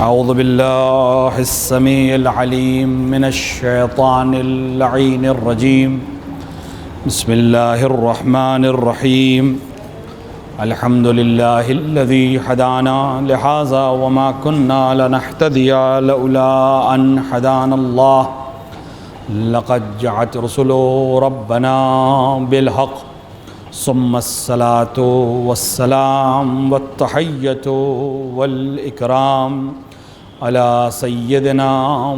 اعوذ باللہ السمیع العلیم من الشیطان اللعین الرجیم بسم اللہ الرحمن الرحیم الحمد للہ الذی ہدانا لہذا وما كنا لنہتدی لولا ان ہدانا اللہ لقد جاءت رسل ربنا بالحق ثم الصلاة والسلام والتحیۃ والإکرام علی سیدنا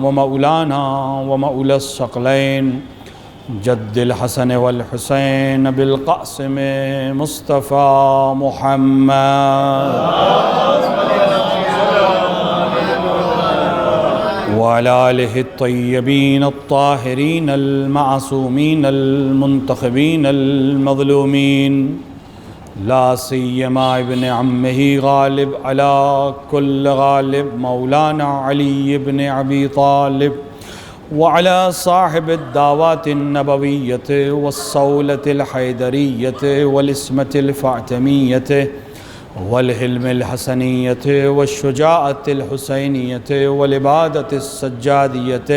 ومولانا ومولا الثقلین جد الحسن والحسین بالقاسم مصطفیٰ محمد وعلى آلہ الطیبین الطاہرین المعصومین المنتخبین المظلومین لا سیما ابن عمہ غالب علی کل غالب مولانا علی ابن ابی طالب وعلى صاحب الدعوات النبویۃ والصولة الحیدریۃ والعصمة الفاطمیۃ والحلم الحسنیۃ والشجاعة الحسینیۃ والعبادة السجادیۃ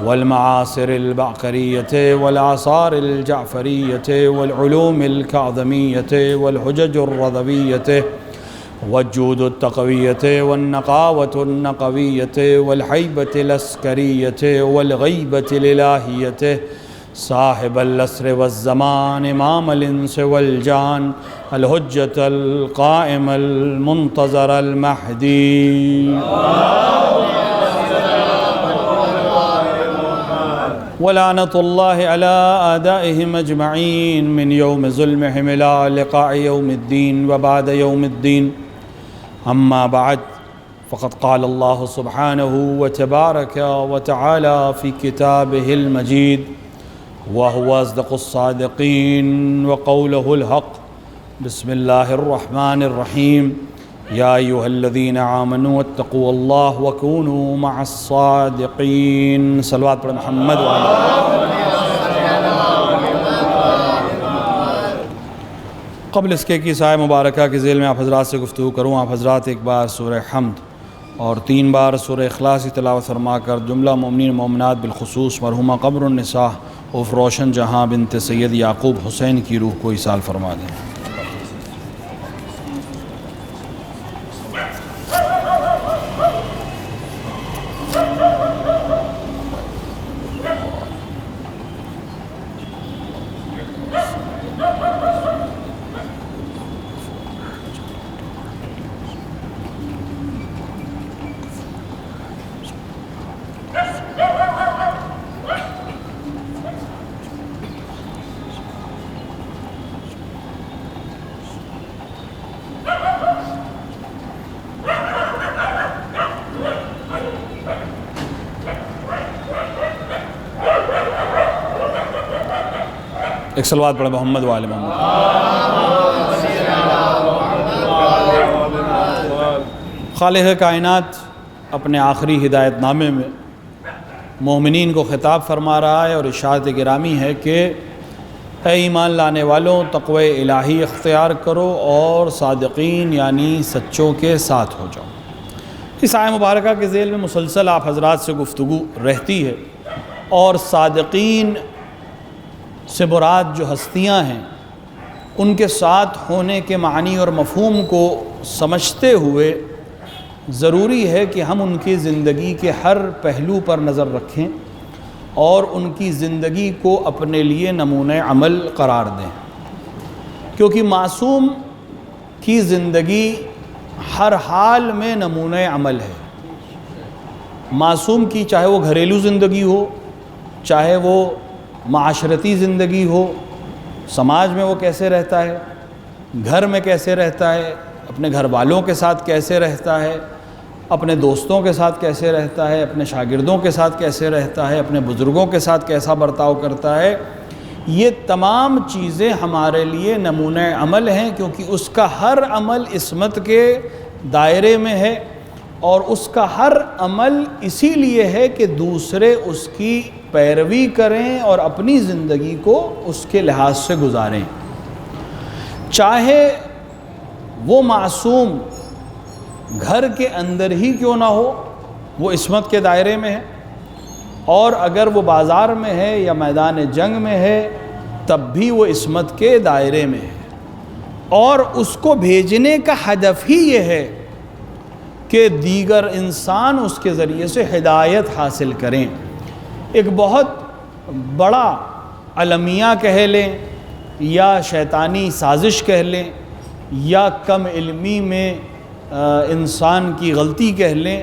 والمعاصر البعقریۃ والآثار الجعفریۃ والعلوم الکاظمیۃ والحجج الرضویۃ والجود التقویۃ والنقاوة النقویۃ والحیبة العسکریۃ والغیبة الالہیۃ صاحب العصر والزمان امام الانس والجان الحجة القائم المنتظر المہدی ولعنة الله على أعدائهم أجمعين من يوم ظلمهم إلى لقاء يوم الدين وبعد يوم الدين أما بعد فقد قال الله سبحانه وتبارك وتعالى في كتابه المجيد وهو أصدق الصادقين وقوله الحق بسم الله الرحمن الرحيم يا أيها الذين آمنوا اتقوا الله وكونوا مع الصادقين صلوات پر محمد قبل اس کے کہ سایہ مبارکہ کے ذیل میں آپ حضرات سے گفتگو کروں، آپ حضرات ایک بار سورہ حمد اور 3 بار سورہ اخلاص کی تلاوت فرما کر جملہ مومنین مومنات بالخصوص مرحومہ قبر النساء عرف روشن جہاں بنت سید یعقوب حسین کی روح کو ایصال فرما دیں۔ ایک صلوات پڑھیں محمد وآل محمد۔ خالق کائنات اپنے آخری ہدایت نامے میں مومنین کو خطاب فرما رہا ہے اور ارشاد گرامی ہے کہ اے ایمان لانے والوں تقوی الہی اختیار کرو اور صادقین یعنی سچوں کے ساتھ ہو جاؤ۔ اس آیہ مبارکہ کے ذیل میں مسلسل آپ حضرات سے گفتگو رہتی ہے اور صادقین سے مراد جو ہستیاں ہیں ان کے ساتھ ہونے کے معنی اور مفہوم کو سمجھتے ہوئے ضروری ہے کہ ہم ان کی زندگی کے ہر پہلو پر نظر رکھیں اور ان کی زندگی کو اپنے لیے نمونہ عمل قرار دیں، کیونکہ معصوم کی زندگی ہر حال میں نمونہ عمل ہے۔ معصوم کی چاہے وہ گھریلو زندگی ہو، چاہے وہ معاشرتی زندگی ہو، سماج میں وہ کیسے رہتا ہے، گھر میں کیسے رہتا ہے، اپنے گھر والوں کے ساتھ کیسے رہتا ہے، اپنے دوستوں کے ساتھ کیسے رہتا ہے، اپنے شاگردوں کے ساتھ کیسے رہتا ہے، اپنے بزرگوں کے ساتھ کیسا برتاؤ کرتا ہے، یہ تمام چیزیں ہمارے لیے نمونہ عمل ہیں، کیونکہ اس کا ہر عمل عصمت کے دائرے میں ہے اور اس کا ہر عمل اسی لیے ہے کہ دوسرے اس کی پیروی کریں اور اپنی زندگی کو اس کے لحاظ سے گزاریں۔ چاہے وہ معصوم گھر کے اندر ہی کیوں نہ ہو وہ عصمت کے دائرے میں ہے، اور اگر وہ بازار میں ہے یا میدان جنگ میں ہے تب بھی وہ عصمت کے دائرے میں ہے، اور اس کو بھیجنے کا ہدف ہی یہ ہے کہ دیگر انسان اس کے ذریعے سے ہدایت حاصل کریں۔ ایک بہت بڑا المیہ کہہ لیں یا شیطانی سازش کہہ لیں یا کم علمی میں انسان کی غلطی کہہ لیں،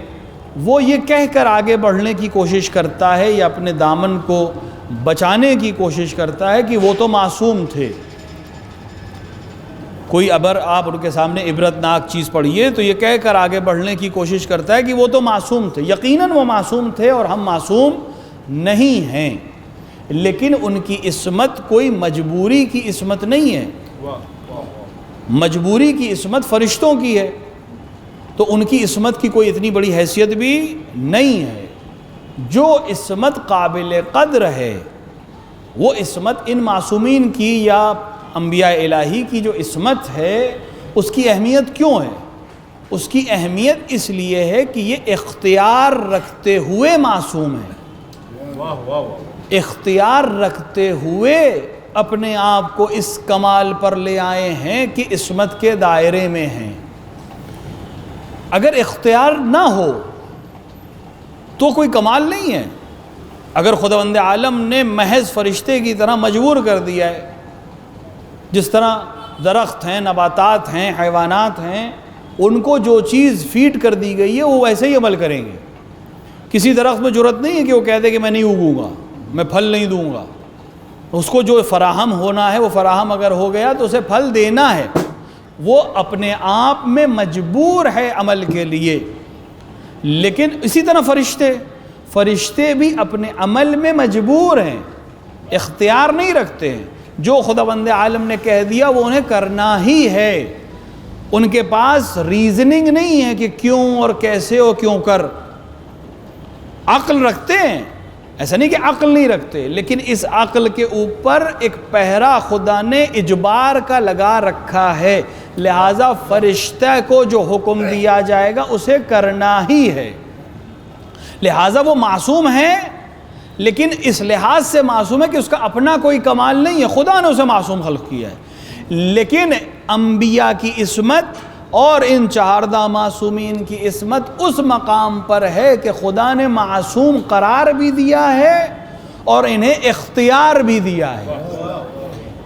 وہ یہ کہہ کر آگے بڑھنے کی کوشش کرتا ہے یا اپنے دامن کو بچانے کی کوشش کرتا ہے کہ وہ تو معصوم تھے۔ کوئی ابر آپ ان کے سامنے عبرتناک چیز پڑھیے تو یہ کہہ کر آگے بڑھنے کی کوشش کرتا ہے کہ وہ تو معصوم تھے۔ یقیناً وہ معصوم تھے اور ہم معصوم نہیں ہیں، لیکن ان کی عصمت کوئی مجبوری کی عصمت نہیں ہے۔ مجبوری کی عصمت فرشتوں کی ہے، تو ان کی عصمت کی کوئی اتنی بڑی حیثیت بھی نہیں ہے۔ جو عصمت قابل قدر ہے وہ عصمت ان معصومین کی یا انبیاء الہی کی جو عصمت ہے اس کی اہمیت کیوں ہے؟ اس کی اہمیت اس لیے ہے کہ یہ اختیار رکھتے ہوئے معصوم ہیں، اختیار رکھتے ہوئے اپنے آپ کو اس کمال پر لے آئے ہیں کہ عصمت کے دائرے میں ہیں۔ اگر اختیار نہ ہو تو کوئی کمال نہیں ہے۔ اگر خداوند عالم نے محض فرشتے کی طرح مجبور کر دیا ہے، جس طرح درخت ہیں، نباتات ہیں، حیوانات ہیں، ان کو جو چیز فیڈ کر دی گئی ہے وہ ویسے ہی عمل کریں گے۔ کسی درخت میں جرأت نہیں ہے کہ وہ کہہ دے کہ میں نہیں اگوں گا، میں پھل نہیں دوں گا۔ اس کو جو فراہم ہونا ہے وہ فراہم اگر ہو گیا تو اسے پھل دینا ہے، وہ اپنے آپ میں مجبور ہے عمل کے لیے۔ لیکن اسی طرح فرشتے بھی اپنے عمل میں مجبور ہیں، اختیار نہیں رکھتے ہیں۔ جو خداوند عالم نے کہہ دیا وہ انہیں کرنا ہی ہے۔ ان کے پاس ریزننگ نہیں ہے کہ کیوں اور کیسے اور کیوں کر۔ عقل رکھتے ہیں، ایسا نہیں کہ عقل نہیں رکھتے، لیکن اس عقل کے اوپر ایک پہرا خدا نے اجبار کا لگا رکھا ہے، لہٰذا فرشتہ کو جو حکم دیا جائے گا اسے کرنا ہی ہے۔ لہٰذا وہ معصوم ہے، لیکن اس لحاظ سے معصوم ہے کہ اس کا اپنا کوئی کمال نہیں ہے، خدا نے اسے معصوم خلق کیا ہے۔ لیکن انبیاء کی عصمت اور ان چہاردہ معصومین کی عصمت اس مقام پر ہے کہ خدا نے معصوم قرار بھی دیا ہے اور انہیں اختیار بھی دیا ہے۔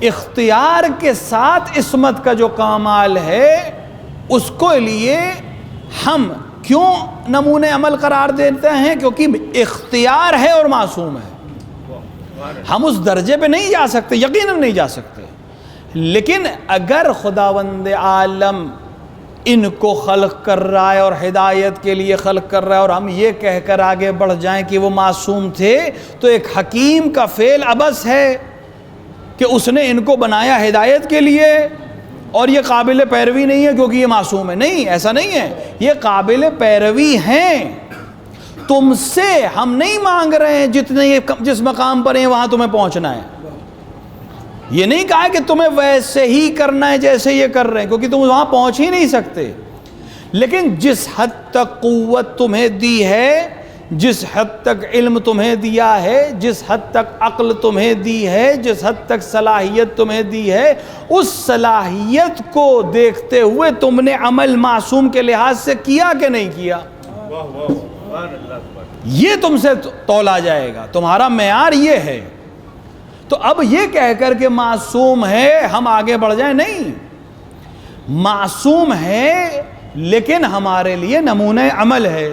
اختیار کے ساتھ عصمت کا جو کمال ہے اس کو لیے ہم کیوں نمونہ عمل قرار دیتے ہیں؟ کیونکہ اختیار ہے اور معصوم ہے۔ ہم اس درجے پہ نہیں جا سکتے، یقیناً نہیں جا سکتے، لیکن اگر خداوند عالم ان کو خلق کر رہا ہے اور ہدایت کے لیے خلق کر رہا ہے اور ہم یہ کہہ کر آگے بڑھ جائیں کہ وہ معصوم تھے، تو ایک حکیم کا فعل عبث ہے کہ اس نے ان کو بنایا ہدایت کے لیے اور یہ قابل پیروی نہیں ہے کیونکہ یہ معصوم ہے۔ نہیں، ایسا نہیں ہے، یہ قابل پیروی ہیں۔ تم سے ہم نہیں مانگ رہے ہیں جس مقام پر ہیں وہاں تمہیں پہنچنا ہے۔ یہ نہیں کہا کہ تمہیں ویسے ہی کرنا ہے جیسے یہ کر رہے ہیں، کیونکہ تم وہاں پہنچ ہی نہیں سکتے۔ لیکن جس حد تک قوت تمہیں دی ہے، جس حد تک علم تمہیں دیا ہے، جس حد تک عقل تمہیں دی ہے، جس حد تک صلاحیت تمہیں دی ہے، اس صلاحیت کو دیکھتے ہوئے تم نے عمل معصوم کے لحاظ سے کیا کہ نہیں کیا؟ یہ تم سے تولا جائے گا، تمہارا معیار یہ ہے۔ تو اب یہ کہہ کر کہ معصوم ہے ہم آگے بڑھ جائیں، نہیں، معصوم ہے لیکن ہمارے لیے نمونہ عمل ہے۔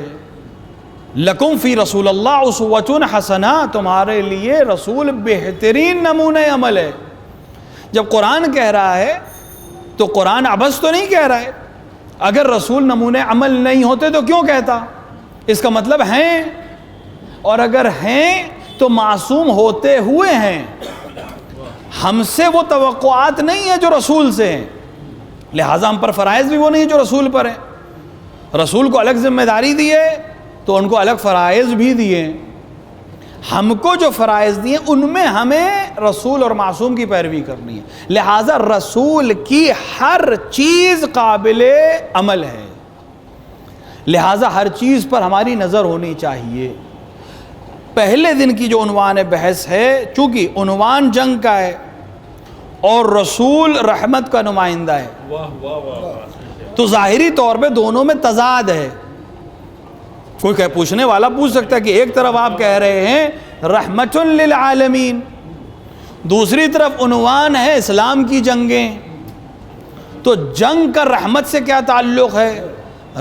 لکم فی رسول اللہ اسوۃ حسنہ، تمہارے لیے رسول بہترین نمونہ عمل ہے۔ جب قرآن کہہ رہا ہے تو قرآن عبث تو نہیں کہہ رہا ہے۔ اگر رسول نمونہ عمل نہیں ہوتے تو کیوں کہتا؟ اس کا مطلب ہیں، اور اگر ہیں تو معصوم ہوتے ہوئے ہیں۔ ہم سے وہ توقعات نہیں ہیں جو رسول سے ہیں، لہٰذا ہم پر فرائض بھی وہ نہیں جو رسول پر ہیں۔ رسول کو الگ ذمہ داری دی ہے تو ان کو الگ فرائض بھی دیے۔ ہم کو جو فرائض دیے ان میں ہمیں رسول اور معصوم کی پیروی کرنی ہے، لہٰذا رسول کی ہر چیز قابل عمل ہے۔ لہٰذا ہر چیز پر ہماری نظر ہونی چاہیے۔ پہلے دن کی جو عنوان بحث ہے، چونکہ عنوان جنگ کا ہے اور رسول رحمت کا نمائندہ ہے، تو ظاہری طور پہ دونوں میں تضاد ہے۔ کوئی پوچھنے والا پوچھ سکتا ہے کہ ایک طرف آپ کہہ رہے ہیں رحمت للعالمین، دوسری طرف عنوان ہے اسلام کی جنگیں، تو جنگ کا رحمت سے کیا تعلق ہے؟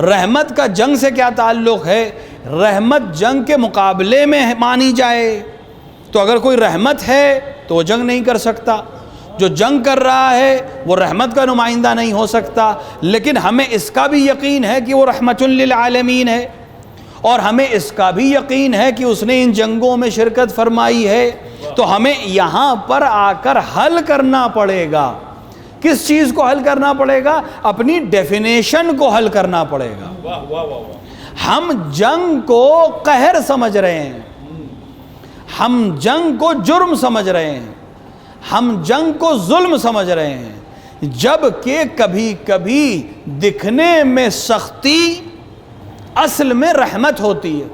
رحمت کا جنگ سے کیا تعلق ہے؟ رحمت جنگ کے مقابلے میں مانی جائے تو اگر کوئی رحمت ہے تو وہ جنگ نہیں کر سکتا، جو جنگ کر رہا ہے وہ رحمت کا نمائندہ نہیں ہو سکتا۔ لیکن ہمیں اس کا بھی یقین ہے کہ وہ رحمت للعالمین ہے، اور ہمیں اس کا بھی یقین ہے کہ اس نے ان جنگوں میں شرکت فرمائی ہے، تو ہمیں یہاں پر آ کر حل کرنا پڑے گا۔ کس چیز کو حل کرنا پڑے گا؟ اپنی ڈیفینیشن کو حل کرنا پڑے گا۔ ہم جنگ کو قہر سمجھ رہے ہیں، ہم جنگ کو جرم سمجھ رہے ہیں، ہم جنگ کو ظلم سمجھ رہے ہیں، جبکہ کبھی کبھی دکھنے میں سختی اصل میں رحمت ہوتی ہے۔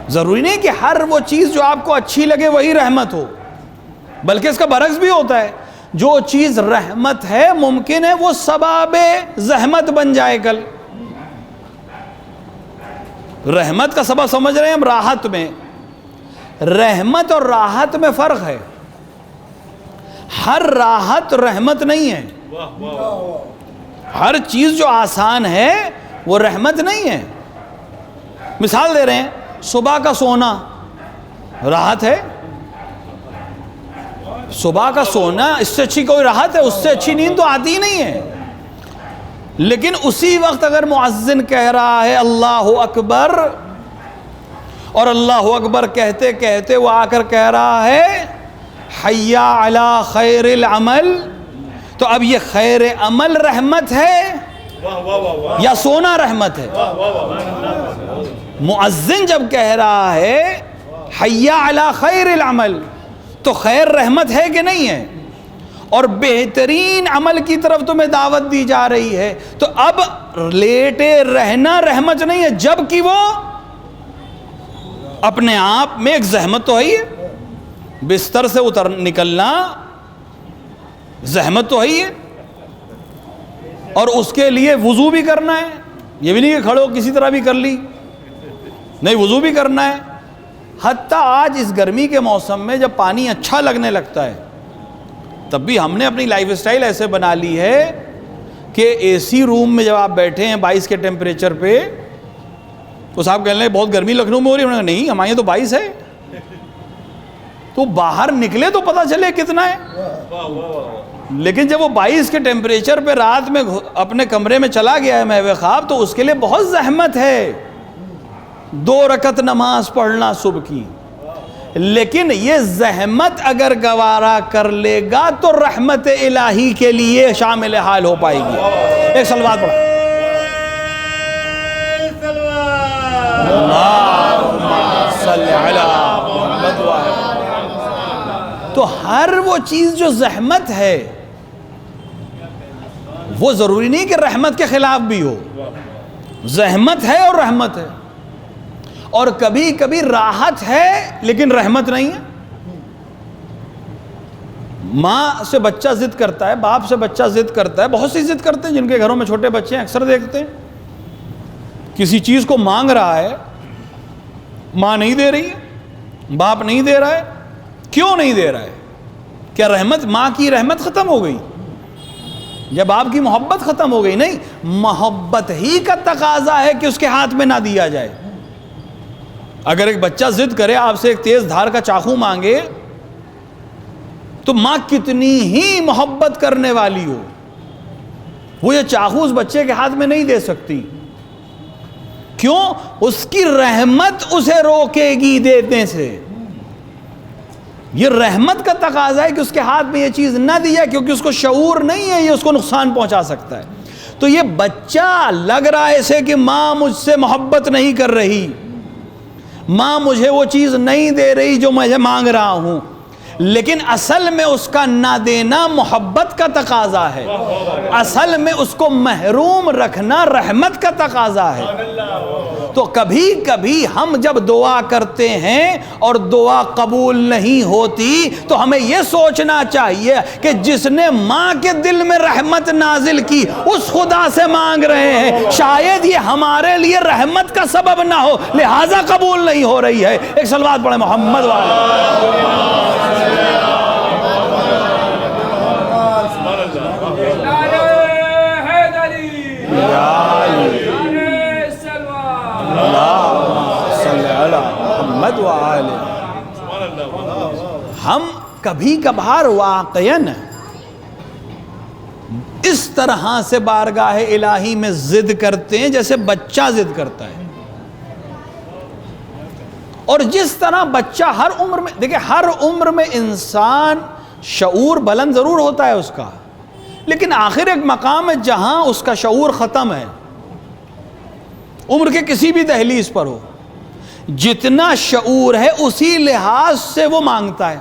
ضروری نہیں کہ ہر وہ چیز جو آپ کو اچھی لگے وہی رحمت ہو، بلکہ اس کا برعکس بھی ہوتا ہے۔ جو چیز رحمت ہے ممکن ہے وہ سبب زحمت بن جائے کل۔ رحمت کا سبب سمجھ رہے ہیں ہم راحت میں، رحمت اور راحت میں فرق ہے۔ ہر راحت رحمت نہیں ہے، ہر چیز جو آسان ہے وہ رحمت نہیں ہے۔ مثال دے رہے ہیں، صبح کا سونا راحت ہے؟ صبح کا سونا اس سے اچھی کوئی راحت ہے؟ اس سے اچھی نیند تو آتی ہی نہیں ہے۔ لیکن اسی وقت اگر مؤذن کہہ رہا ہے اللہ اکبر، اور اللہ اکبر کہتے کہتے وہ آ کر کہہ رہا ہے حی علی خیر العمل، تو اب یہ خیر عمل رحمت ہے یا سونا رحمت ہے؟ مؤذن جب کہہ رہا ہے حی علی خیر العمل تو خیر رحمت ہے کہ نہیں ہے؟ اور بہترین عمل کی طرف تمہیں دعوت دی جا رہی ہے، تو اب لیٹے رہنا رحمت نہیں ہے، جبکہ وہ اپنے آپ میں ایک زحمت تو ہے ہی ہے۔ بستر سے نکلنا زحمت تو ہے ہی ہے، اور اس کے لیے وضو بھی کرنا ہے، یہ بھی نہیں کہ کھڑو کسی طرح بھی کر لی، نہیں وضو بھی کرنا ہے۔ حتیٰ آج اس گرمی کے موسم میں جب پانی اچھا لگنے لگتا ہے تب بھی ہم نے اپنی لائف سٹائل ایسے بنا لی ہے کہ اے سی روم میں جب آپ بیٹھے ہیں 22 کے ٹیمپریچر پہ، تو صاحب کہنے لگے بہت گرمی لکھنؤ میں ہو رہی ہے، نہیں ہمارے یہاں تو 22 ہے، تو باہر نکلے تو پتہ چلے کتنا ہے۔ لیکن جب وہ 22 کے ٹیمپریچر پہ رات میں اپنے کمرے میں چلا گیا ہے محو خواب، تو اس کے لیے بہت زحمت ہے 2 رکعت نماز پڑھنا صبح کی۔ لیکن یہ زحمت اگر گوارا کر لے گا تو رحمت الہی کے لیے شامل حال ہو پائے گی۔ ایک صلوات پڑھو۔ تو ہر وہ چیز جو زحمت ہے وہ ضروری نہیں کہ رحمت کے خلاف بھی ہو، زحمت ہے اور رحمت ہے، اور کبھی کبھی راحت ہے لیکن رحمت نہیں ہے۔ ماں سے بچہ ضد کرتا ہے، باپ سے بچہ ضد کرتا ہے، بہت سی ضد کرتے ہیں جن کے گھروں میں چھوٹے بچے ہیں، اکثر دیکھتے ہیں کسی چیز کو مانگ رہا ہے، ماں نہیں دے رہی ہے، باپ نہیں دے رہا ہے۔ کیوں نہیں دے رہا ہے؟ کیا رحمت، ماں کی رحمت ختم ہو گئی یا باپ کی محبت ختم ہو گئی؟ نہیں، محبت ہی کا تقاضا ہے کہ اس کے ہاتھ میں نہ دیا جائے۔ اگر ایک بچہ ضد کرے آپ سے ایک تیز دھار کا چاقو مانگے تو ماں کتنی ہی محبت کرنے والی ہو، وہ یہ چاقو اس بچے کے ہاتھ میں نہیں دے سکتی۔ کیوں؟ اس کی رحمت اسے روکے گی دینے سے۔ یہ رحمت کا تقاضا ہے کہ اس کے ہاتھ میں یہ چیز نہ دی جائے، کیونکہ اس کو شعور نہیں ہے یہ اس کو نقصان پہنچا سکتا ہے۔ تو یہ بچہ لگ رہا ہے اسے کہ ماں مجھ سے محبت نہیں کر رہی، ماں مجھے وہ چیز نہیں دے رہی جو مجھے مانگ رہا ہوں، لیکن اصل میں اس کا نہ دینا محبت کا تقاضا ہے، اصل میں اس کو محروم رکھنا رحمت کا تقاضا ہے۔ تو کبھی کبھی ہم جب دعا کرتے ہیں اور دعا قبول نہیں ہوتی تو ہمیں یہ سوچنا چاہیے کہ جس نے ماں کے دل میں رحمت نازل کی اس خدا سے مانگ رہے ہیں، شاید یہ ہمارے لیے رحمت کا سبب نہ ہو، لہٰذا قبول نہیں ہو رہی ہے۔ ایک صلوات پڑھیں محمد والے۔ ہم کبھی کبھار واقعاً اس طرح سے بارگاہ الہی میں ضد کرتے ہیں جیسے بچہ ضد کرتا ہے، اور جس طرح بچہ ہر عمر میں، دیکھیں ہر عمر میں انسان شعور بلند ضرور ہوتا ہے اس کا، لیکن آخر ایک مقام ہے جہاں اس کا شعور ختم ہے، عمر کے کسی بھی دہلیز پر ہو، جتنا شعور ہے اسی لحاظ سے وہ مانگتا ہے۔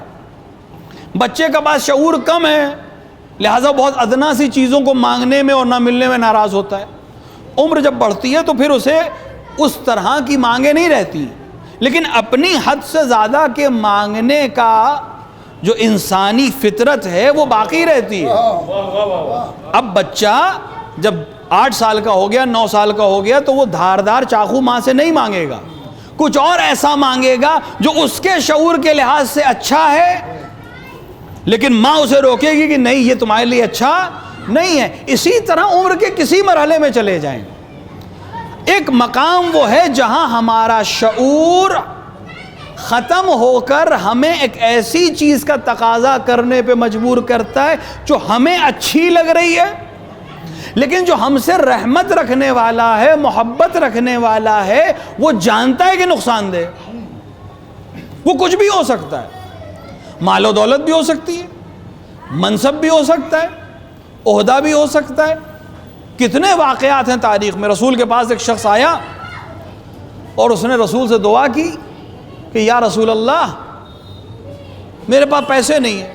بچے کا پاس شعور کم ہے، لہٰذا بہت ادنا سی چیزوں کو مانگنے میں اور نہ ملنے میں ناراض ہوتا ہے۔ عمر جب بڑھتی ہے تو پھر اسے اس طرح کی مانگیں نہیں رہتی، لیکن اپنی حد سے زیادہ کے مانگنے کا جو انسانی فطرت ہے وہ باقی رہتی ہے۔ اب بچہ جب 8 سال کا ہو گیا، 9 سال کا ہو گیا تو وہ دھاردار چاقو ماں سے نہیں مانگے گا، کچھ اور ایسا مانگے گا جو اس کے شعور کے لحاظ سے اچھا ہے، لیکن ماں اسے روکے گی کہ نہیں یہ تمہارے لیے اچھا نہیں ہے۔ اسی طرح عمر کے کسی مرحلے میں چلے جائیں، ایک مقام وہ ہے جہاں ہمارا شعور ختم ہو کر ہمیں ایک ایسی چیز کا تقاضا کرنے پہ مجبور کرتا ہے جو ہمیں اچھی لگ رہی ہے، لیکن جو ہم سے رحمت رکھنے والا ہے، محبت رکھنے والا ہے، وہ جانتا ہے کہ نقصان دہ، وہ کچھ بھی ہو سکتا ہے، مال و دولت بھی ہو سکتی ہے، منصب بھی ہو سکتا ہے، عہدہ بھی ہو سکتا ہے۔ کتنے واقعات ہیں تاریخ میں، رسول کے پاس ایک شخص آیا اور اس نے رسول سے دعا کی کہ یا رسول اللہ میرے پاس پیسے نہیں ہیں،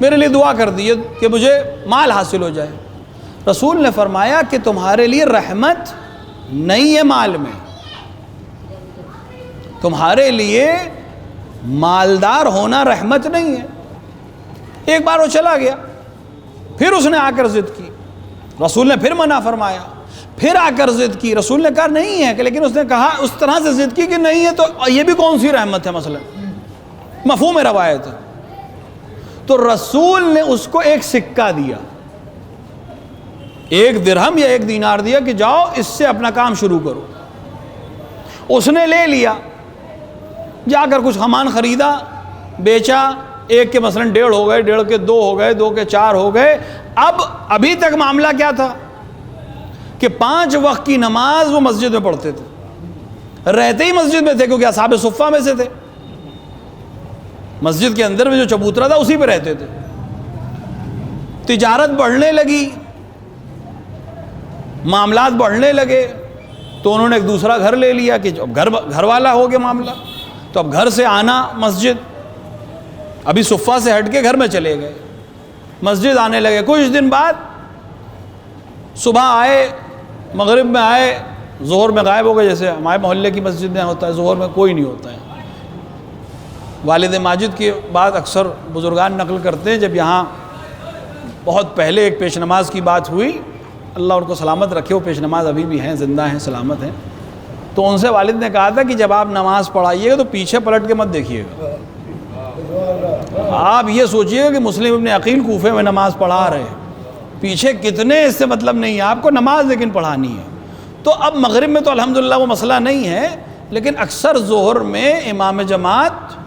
میرے لیے دعا کر دیے کہ مجھے مال حاصل ہو جائے۔ رسول نے فرمایا کہ تمہارے لیے رحمت نہیں ہے مال میں، تمہارے لیے مالدار ہونا رحمت نہیں ہے۔ ایک بار وہ چلا گیا، پھر اس نے آ کر ضد کی، رسول نے پھر منع فرمایا، پھر آ کر ضد کی، رسول نے کہا نہیں ہے، لیکن اس نے کہا اس طرح سے ضد کی کہ نہیں ہے تو یہ بھی کون سی رحمت ہے، مثلا مفہوم روایت ہے۔ تو رسول نے اس کو ایک سکہ دیا، 1 درہم یا 1 دینار دیا کہ جاؤ اس سے اپنا کام شروع کرو۔ اس نے لے لیا، جا کر کچھ سامان خریدا، بیچا، 1 کے مثلا 1.5 ہو گئے، 1.5 کے 2 ہو گئے، 2 کے 4 ہو گئے۔ ابھی تک معاملہ کیا تھا کہ 5 وقت کی نماز وہ مسجد میں پڑھتے تھے، رہتے ہی مسجد میں تھے کیونکہ اصحاب صفہ میں سے تھے، مسجد کے اندر میں جو چبوترا تھا اسی پہ رہتے تھے۔ تجارت بڑھنے لگی، معاملات بڑھنے لگے، تو انہوں نے ایک دوسرا گھر لے لیا کہ اب گھر والا ہو گیا معاملہ، تو اب گھر سے آنا مسجد، ابھی صفہ سے ہٹ کے گھر میں چلے گئے، مسجد آنے لگے۔ کچھ دن بعد صبح آئے، مغرب میں آئے، ظہر میں غائب ہو گئے، جیسے ہمارے محلے کی مسجد میں ہوتا ہے، ظہر میں کوئی نہیں ہوتا ہے۔ والد ماجد کی بات اکثر بزرگان نقل کرتے ہیں، جب یہاں بہت پہلے ایک پیش نماز کی بات ہوئی، اللہ ان کو سلامت رکھے، وہ پیش نماز ابھی بھی ہیں، زندہ ہیں، سلامت ہیں، تو ان سے والد نے کہا تھا کہ جب آپ نماز پڑھائیے گا تو پیچھے پلٹ کے مت دیکھیے گا، آپ یہ سوچیے گا کہ مسلم ابن عقیل کوفے میں نماز پڑھا رہے ہیں، پیچھے کتنے اس سے مطلب نہیں ہے، آپ کو نماز لیکن پڑھانی ہے۔ تو اب مغرب میں تو الحمدللہ وہ مسئلہ نہیں ہے، لیکن اکثر ظہر میں امام جماعت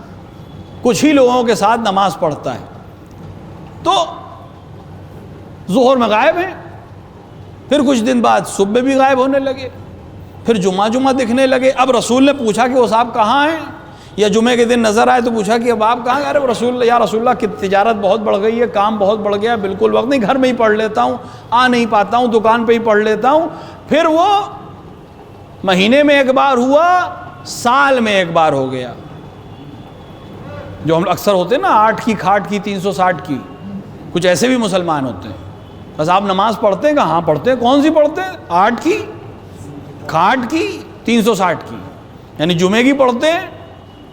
کچھ ہی لوگوں کے ساتھ نماز پڑھتا ہے، تو ظہر میں غائب ہیں، پھر کچھ دن بعد صبح بھی غائب ہونے لگے، پھر جمعہ دکھنے لگے۔ اب رسول نے پوچھا کہ وہ صاحب کہاں ہیں، یا جمعے کے دن نظر آئے تو پوچھا کہ اب آپ کہاں گئے؟ ارے رسول اللہ کی تجارت بہت بڑھ گئی ہے، کام بہت بڑھ گیا، بالکل وقت نہیں، گھر میں ہی پڑھ لیتا ہوں، آ نہیں پاتا ہوں، دکان پہ ہی پڑھ لیتا ہوں۔ پھر وہ مہینے میں ایک بار ہوا، سال میں ایک بار ہو گیا، جو ہم اکثر ہوتے ہیں نا 8 کی کھاٹ کی 360 کی، کچھ ایسے بھی مسلمان ہوتے ہیں. بس آپ نماز پڑھتے ہیں کہ ہاں پڑھتے ہیں. کون سی پڑھتے ہیں؟ 8 کی کھاٹ کی 360 کی، یعنی جمعے کی پڑھتے ہیں،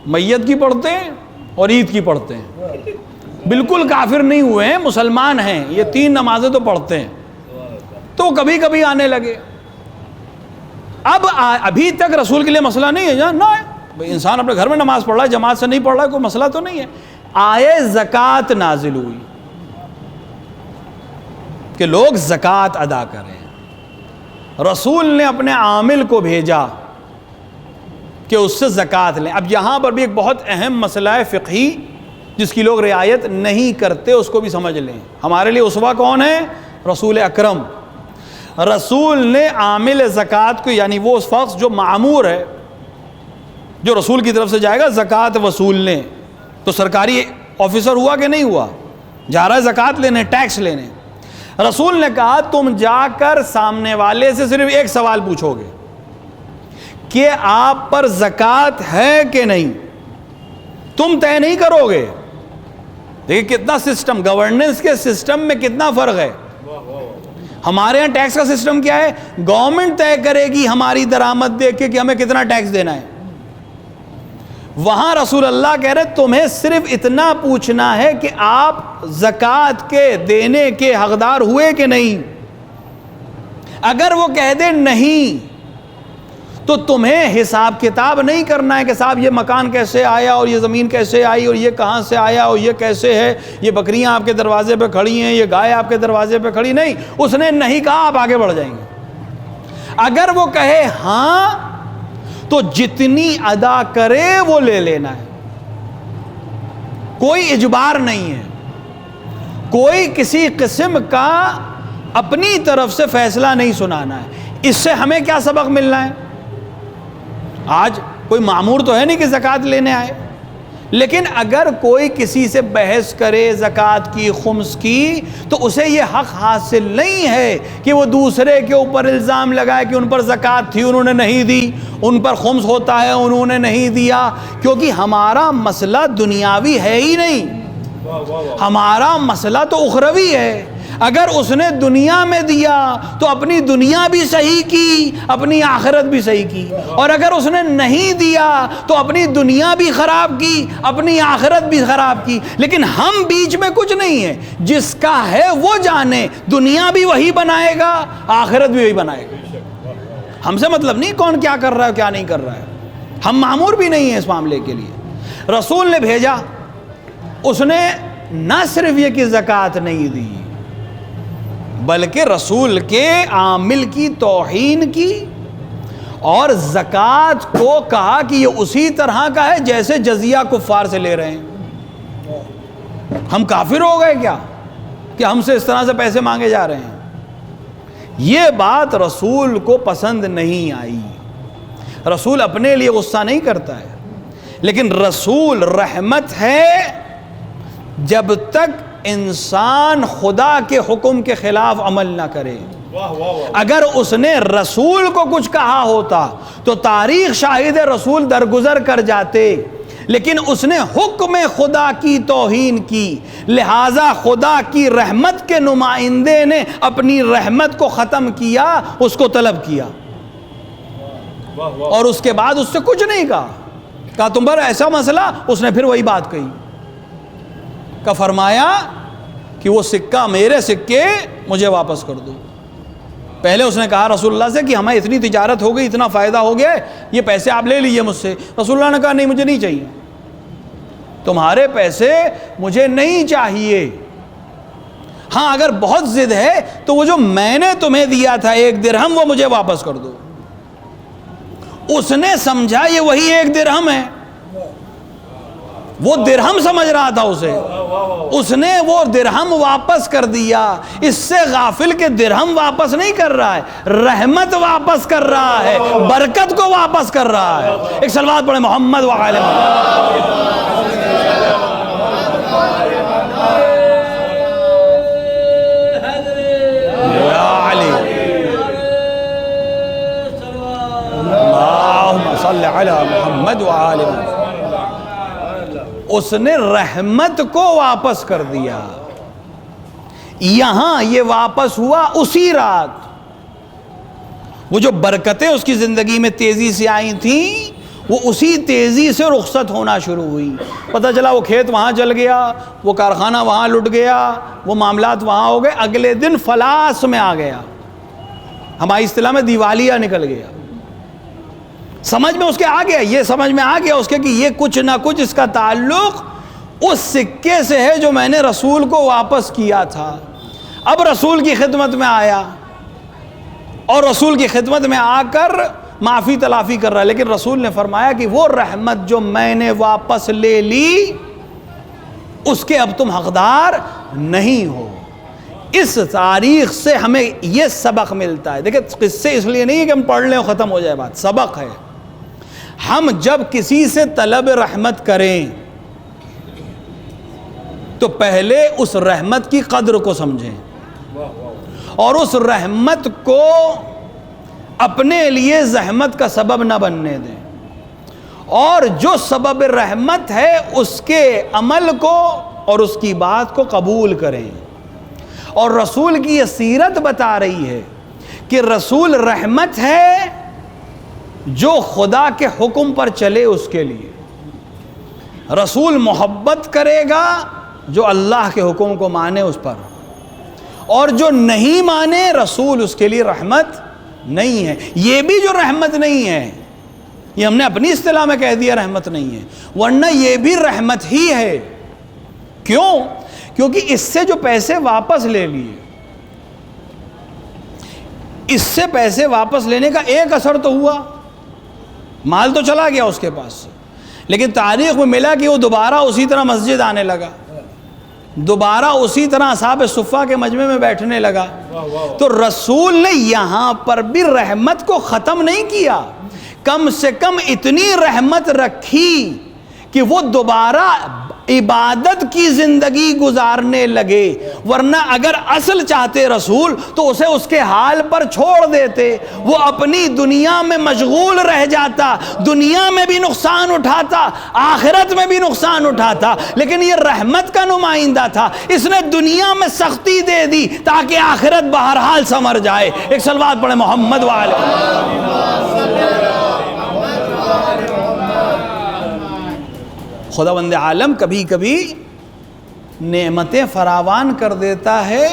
میت کی پڑھتے ہیں اور عید کی پڑھتے ہیں. بالکل کافر نہیں ہوئے ہیں، مسلمان ہیں. یہ 3 نمازیں تو پڑھتے ہیں. تو کبھی کبھی آنے لگے. ابھی تک رسول کے لیے مسئلہ نہیں ہے جہاں نہ ہے بھئی، انسان اپنے گھر میں نماز پڑھ رہا ہے، جماعت سے نہیں پڑھ رہا ہے، کوئی مسئلہ تو نہیں ہے. آیے زکوٰۃ نازل ہوئی کہ لوگ زکوٰۃ ادا کریں. رسول نے اپنے عامل کو بھیجا کہ اس سے زکوٰۃ لیں. اب یہاں پر بھی ایک بہت اہم مسئلہ ہے فقہی جس کی لوگ رعایت نہیں کرتے، اس کو بھی سمجھ لیں. ہمارے لیے اسوہ کون ہے؟ رسول اکرم. رسول نے عامل زکوٰۃ کو، یعنی وہ شخص جو معمور ہے، جو رسول کی طرف سے جائے گا زکوٰۃ وصولنے، تو سرکاری آفیسر ہوا کہ نہیں ہوا؟ جا رہا ہے زکوٰۃ لینے، ٹیکس لینے. رسول نے کہا تم جا کر سامنے والے سے صرف ایک سوال پوچھو گے کہ آپ پر زکوٰۃ ہے کہ نہیں. تم طے نہیں کرو گے. دیکھیں کتنا سسٹم، گورننس کے سسٹم میں کتنا فرق ہے. ہمارے ہاں ٹیکس کا سسٹم کیا ہے؟ گورنمنٹ طے کرے گی ہماری درآمد دیکھ کے کہ ہمیں کتنا ٹیکس دینا ہے. وہاں رسول اللہ کہہ رہے تمہیں صرف اتنا پوچھنا ہے کہ آپ زکوٰۃ کے دینے کے حقدار ہوئے کہ نہیں. اگر وہ کہہ دے نہیں تو تمہیں حساب کتاب نہیں کرنا ہے کہ صاحب یہ مکان کیسے آیا اور یہ زمین کیسے آئی اور یہ کہاں سے آیا اور یہ کیسے ہے، یہ بکریاں آپ کے دروازے پہ کھڑی ہیں، یہ گائے آپ کے دروازے پہ کھڑی. نہیں، اس نے نہیں کہا، آپ آگے بڑھ جائیں گے. اگر وہ کہے ہاں تو جتنی ادا کرے وہ لے لینا ہے. کوئی اجبار نہیں ہے، کوئی کسی قسم کا اپنی طرف سے فیصلہ نہیں سنانا ہے. اس سے ہمیں کیا سبق ملنا ہے؟ آج کوئی معمور تو ہے نہیں کہ زکوٰۃ لینے آئے، لیکن اگر کوئی کسی سے بحث کرے زکوٰۃ کی، خمس کی، تو اسے یہ حق حاصل نہیں ہے کہ وہ دوسرے کے اوپر الزام لگائے کہ ان پر زکوٰۃ تھی انہوں نے نہیں دی، ان پر خمس ہوتا ہے انہوں نے نہیں دیا. کیونکہ ہمارا مسئلہ دنیاوی ہے ہی نہیں، ہمارا مسئلہ تو اخروی ہے. اگر اس نے دنیا میں دیا تو اپنی دنیا بھی صحیح کی، اپنی آخرت بھی صحیح کی. اور اگر اس نے نہیں دیا تو اپنی دنیا بھی خراب کی، اپنی آخرت بھی خراب کی. لیکن ہم بیچ میں کچھ نہیں ہے. جس کا ہے وہ جانے، دنیا بھی وہی بنائے گا، آخرت بھی وہی بنائے گا. ہم سے مطلب نہیں کون کیا کر رہا ہے کیا نہیں کر رہا ہے. ہم معمور بھی نہیں ہیں اس معاملے کے لیے. رسول نے بھیجا، اس نے نہ صرف یہ کہ زکوٰۃ نہیں دی، بلکہ رسول کے عامل کی توہین کی اور زکوٰۃ کو کہا کہ یہ اسی طرح کا ہے جیسے جزیہ کفار سے لے رہے ہیں. ہم کافر ہو گئے کیا کہ ہم سے اس طرح سے پیسے مانگے جا رہے ہیں؟ یہ بات رسول کو پسند نہیں آئی. رسول اپنے لیے غصہ نہیں کرتا ہے، لیکن رسول رحمت ہے جب تک انسان خدا کے حکم کے خلاف عمل نہ کرے. اگر اس نے رسول کو کچھ کہا ہوتا تو تاریخ شاہد رسول درگزر کر جاتے، لیکن اس نے حکم خدا کی توہین کی، لہذا خدا کی رحمت کے نمائندے نے اپنی رحمت کو ختم کیا، اس کو طلب کیا، اور اس کے بعد اس سے کچھ نہیں کہا تم پر ایسا مسئلہ. اس نے پھر وہی بات کہی کا فرمایا کہ وہ سکہ میرے سکے مجھے واپس کر دو. پہلے اس نے کہا رسول اللہ سے کہ ہمیں اتنی تجارت ہو گئی، اتنا فائدہ ہو گیا، یہ پیسے آپ لے لیجئے مجھ سے. رسول اللہ نے کہا نہیں، مجھے نہیں چاہیے، تمہارے پیسے مجھے نہیں چاہیے. ہاں اگر بہت ضد ہے تو وہ جو میں نے تمہیں دیا تھا 1 درہم وہ مجھے واپس کر دو. اس نے سمجھا یہ وہی 1 درہم ہے، وہ درہم سمجھ رہا تھا اسے، اس نے وہ درہم واپس کر دیا. اس سے غافل کہ درہم واپس نہیں کر رہا ہے، رحمت واپس کر رہا ہے، برکت کو واپس کر رہا ہے. ایک صلوات پڑھیں محمد وآل محمد. یا علی اللہم صلی علی محمد وآل محمد. اس نے رحمت کو واپس کر دیا. یہاں یہ واپس ہوا اسی رات. وہ جو برکتیں اس کی زندگی میں تیزی سے آئی تھیں وہ اسی تیزی سے رخصت ہونا شروع ہوئی. پتہ چلا وہ کھیت وہاں جل گیا, وہ کارخانہ وہاں لٹ گیا, وہ معاملات وہاں ہو گئے. اگلے دن فلاس میں آ گیا, ہماری اصطلاح میں دیوالیہ نکل گیا. سمجھ میں اس کے آ گیا, یہ سمجھ میں آ گیا اس کے کہ یہ کچھ نہ کچھ اس کا تعلق اس سکے سے ہے جو میں نے رسول کو واپس کیا تھا. اب رسول کی خدمت میں آیا اور رسول کی خدمت میں آ کر معافی تلافی کر رہا ہے, لیکن رسول نے فرمایا کہ وہ رحمت جو میں نے واپس لے لی اس کے اب تم حقدار نہیں ہو. اس تاریخ سے ہمیں یہ سبق ملتا ہے. دیکھیں قصے اس لیے نہیں ہے کہ ہم پڑھ لیں اور ختم ہو جائے بات, سبق ہے. ہم جب کسی سے طلب رحمت کریں تو پہلے اس رحمت کی قدر کو سمجھیں اور اس رحمت کو اپنے لیے زحمت کا سبب نہ بننے دیں, اور جو سبب رحمت ہے اس کے عمل کو اور اس کی بات کو قبول کریں. اور رسول کی یہ سیرت بتا رہی ہے کہ رسول رحمت ہے جو خدا کے حکم پر چلے اس کے لیے, رسول محبت کرے گا جو اللہ کے حکم کو مانے اس پر, اور جو نہیں مانے رسول اس کے لیے رحمت نہیں ہے. یہ بھی جو رحمت نہیں ہے یہ ہم نے اپنی اصطلاح میں کہہ دیا رحمت نہیں ہے, ورنہ یہ بھی رحمت ہی ہے. کیوں؟ کیونکہ اس سے جو پیسے واپس لے لیے, اس سے پیسے واپس لینے کا ایک اثر تو ہوا, مال تو چلا گیا اس کے پاس سے, لیکن تاریخ میں ملا کہ وہ دوبارہ اسی طرح مسجد آنے لگا, دوبارہ اسی طرح اصحاب صفہ کے مجمع میں بیٹھنے لگا. تو رسول نے یہاں پر بھی رحمت کو ختم نہیں کیا, کم سے کم اتنی رحمت رکھی کہ وہ دوبارہ عبادت کی زندگی گزارنے لگے. ورنہ اگر اصل چاہتے رسول تو اسے اس کے حال پر چھوڑ دیتے, وہ اپنی دنیا میں مشغول رہ جاتا, دنیا میں بھی نقصان اٹھاتا, آخرت میں بھی نقصان اٹھاتا. لیکن یہ رحمت کا نمائندہ تھا, اس نے دنیا میں سختی دے دی تاکہ آخرت بہرحال سمر جائے. ایک صلوات پڑھیں محمد وعلیہ. خداوند عالم کبھی کبھی نعمتیں فراوان کر دیتا ہے,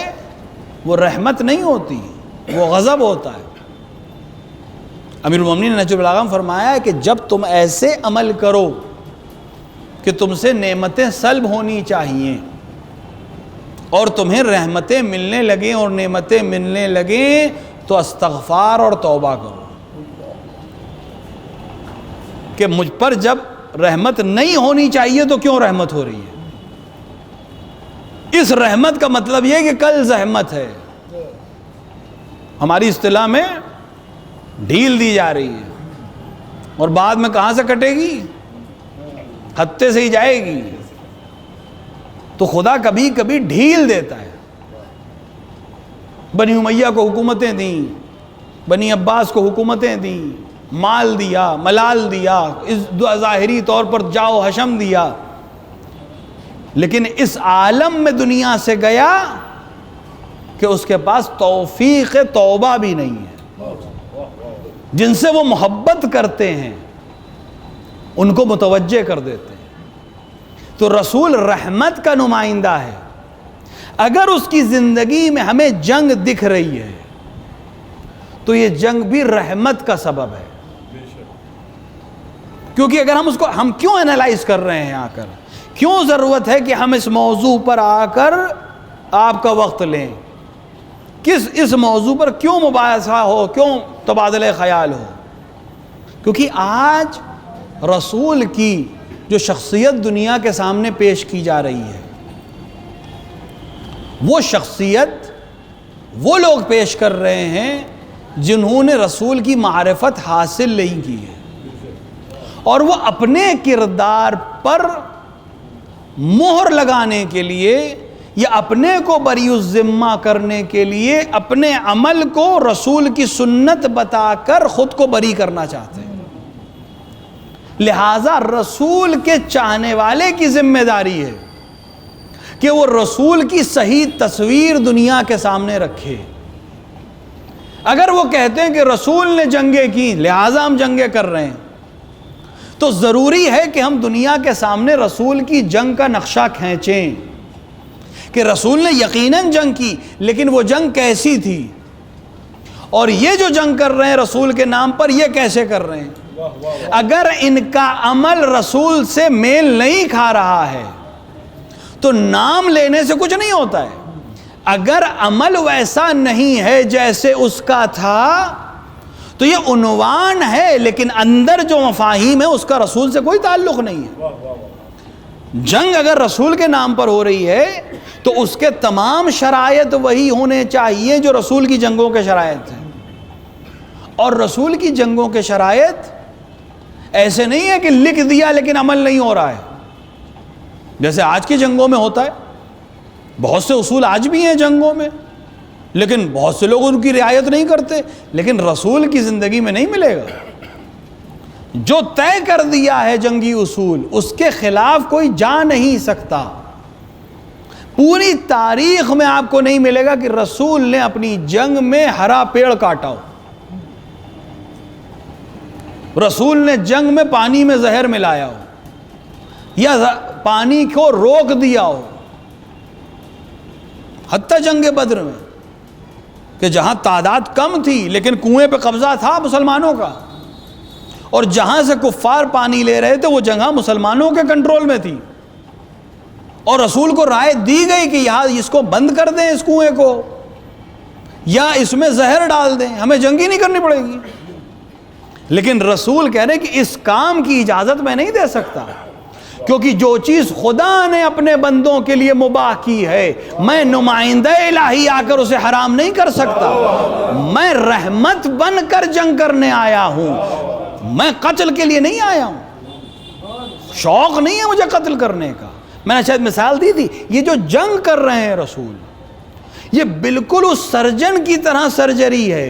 وہ رحمت نہیں ہوتی, وہ غضب ہوتا ہے. امیر المومنین نہج البلاغہ میں فرمایا ہے کہ جب تم ایسے عمل کرو کہ تم سے نعمتیں سلب ہونی چاہیے اور تمہیں رحمتیں ملنے لگیں اور نعمتیں ملنے لگیں تو استغفار اور توبہ کرو کہ مجھ پر جب رحمت نہیں ہونی چاہیے تو کیوں رحمت ہو رہی ہے. اس رحمت کا مطلب یہ کہ کل زحمت ہے, ہماری اصطلاح میں ڈھیل دی جا رہی ہے, اور بعد میں کہاں سے کٹے گی؟ ہتے سے ہی جائے گی. تو خدا کبھی کبھی ڈھیل دیتا ہے. بنی امیہ کو حکومتیں دیں, بنی عباس کو حکومتیں دیں, مال دیا, ملال دیا, ظاہری طور پر جاؤ حشم دیا, لیکن اس عالم میں دنیا سے گیا کہ اس کے پاس توفیق توبہ بھی نہیں ہے. جن سے وہ محبت کرتے ہیں ان کو متوجہ کر دیتے ہیں. تو رسول رحمت کا نمائندہ ہے. اگر اس کی زندگی میں ہمیں جنگ دکھ رہی ہے تو یہ جنگ بھی رحمت کا سبب ہے. کیونکہ اگر ہم کیوں انالائز کر رہے ہیں آ کر, کیوں ضرورت ہے کہ ہم اس موضوع پر آ کر آپ کا وقت لیں, اس موضوع پر کیوں مباحثہ ہو, کیوں تبادلہ خیال ہو؟ کیونکہ آج رسول کی جو شخصیت دنیا کے سامنے پیش کی جا رہی ہے, وہ شخصیت وہ لوگ پیش کر رہے ہیں جنہوں نے رسول کی معرفت حاصل نہیں کی ہے, اور وہ اپنے کردار پر مہر لگانے کے لیے یا اپنے کو بری الذمہ کرنے کے لیے اپنے عمل کو رسول کی سنت بتا کر خود کو بری کرنا چاہتے ہیں. لہٰذا رسول کے چاہنے والے کی ذمہ داری ہے کہ وہ رسول کی صحیح تصویر دنیا کے سامنے رکھے۔ اگر وہ کہتے ہیں کہ رسول نے جنگیں کی لہٰذا ہم جنگیں کر رہے ہیں، تو ضروری ہے کہ ہم دنیا کے سامنے رسول کی جنگ کا نقشہ کھینچیں کہ رسول نے یقیناً جنگ کی، لیکن وہ جنگ کیسی تھی، اور یہ جو جنگ کر رہے ہیں رسول کے نام پر یہ کیسے کر رہے ہیں۔ اگر ان کا عمل رسول سے میل نہیں کھا رہا ہے تو نام لینے سے کچھ نہیں ہوتا ہے۔ اگر عمل ویسا نہیں ہے جیسے اس کا تھا تو یہ عنوان ہے، لیکن اندر جو مفاہیم ہے اس کا رسول سے کوئی تعلق نہیں ہے۔ جنگ اگر رسول کے نام پر ہو رہی ہے تو اس کے تمام شرائط وہی ہونے چاہیے جو رسول کی جنگوں کے شرائط ہیں، اور رسول کی جنگوں کے شرائط ایسے نہیں ہے کہ لکھ دیا لیکن عمل نہیں ہو رہا ہے، جیسے آج کی جنگوں میں ہوتا ہے۔ بہت سے اصول آج بھی ہیں جنگوں میں، لیکن بہت سے لوگ ان کی رعایت نہیں کرتے، لیکن رسول کی زندگی میں نہیں ملے گا۔ جو طے کر دیا ہے جنگی اصول اس کے خلاف کوئی جا نہیں سکتا۔ پوری تاریخ میں آپ کو نہیں ملے گا کہ رسول نے اپنی جنگ میں ہرا پیڑ کاٹا ہو، رسول نے جنگ میں پانی میں زہر ملایا ہو، یا پانی کو روک دیا ہو۔ حتیٰ جنگ بدر میں کہ جہاں تعداد کم تھی لیکن کنویں پہ قبضہ تھا مسلمانوں کا، اور جہاں سے کفار پانی لے رہے تھے وہ جگہ مسلمانوں کے کنٹرول میں تھی، اور رسول کو رائے دی گئی کہ یہاں اس کو بند کر دیں اس کنویں کو، یا اس میں زہر ڈال دیں، ہمیں جنگ ہی نہیں کرنی پڑے گی۔ لیکن رسول کہہ رہے کہ اس کام کی اجازت میں نہیں دے سکتا، کیونکہ جو چیز خدا نے اپنے بندوں کے لیے مباح کی ہے میں نمائندہ الہی آ کر اسے حرام نہیں کر سکتا۔ میں رحمت بن کر جنگ کرنے آیا ہوں، میں قتل کے لیے نہیں آیا ہوں، شوق نہیں ہے مجھے قتل کرنے کا۔ میں نے شاید مثال دی تھی، یہ جو جنگ کر رہے ہیں رسول، یہ بالکل اس سرجن کی طرح سرجری ہے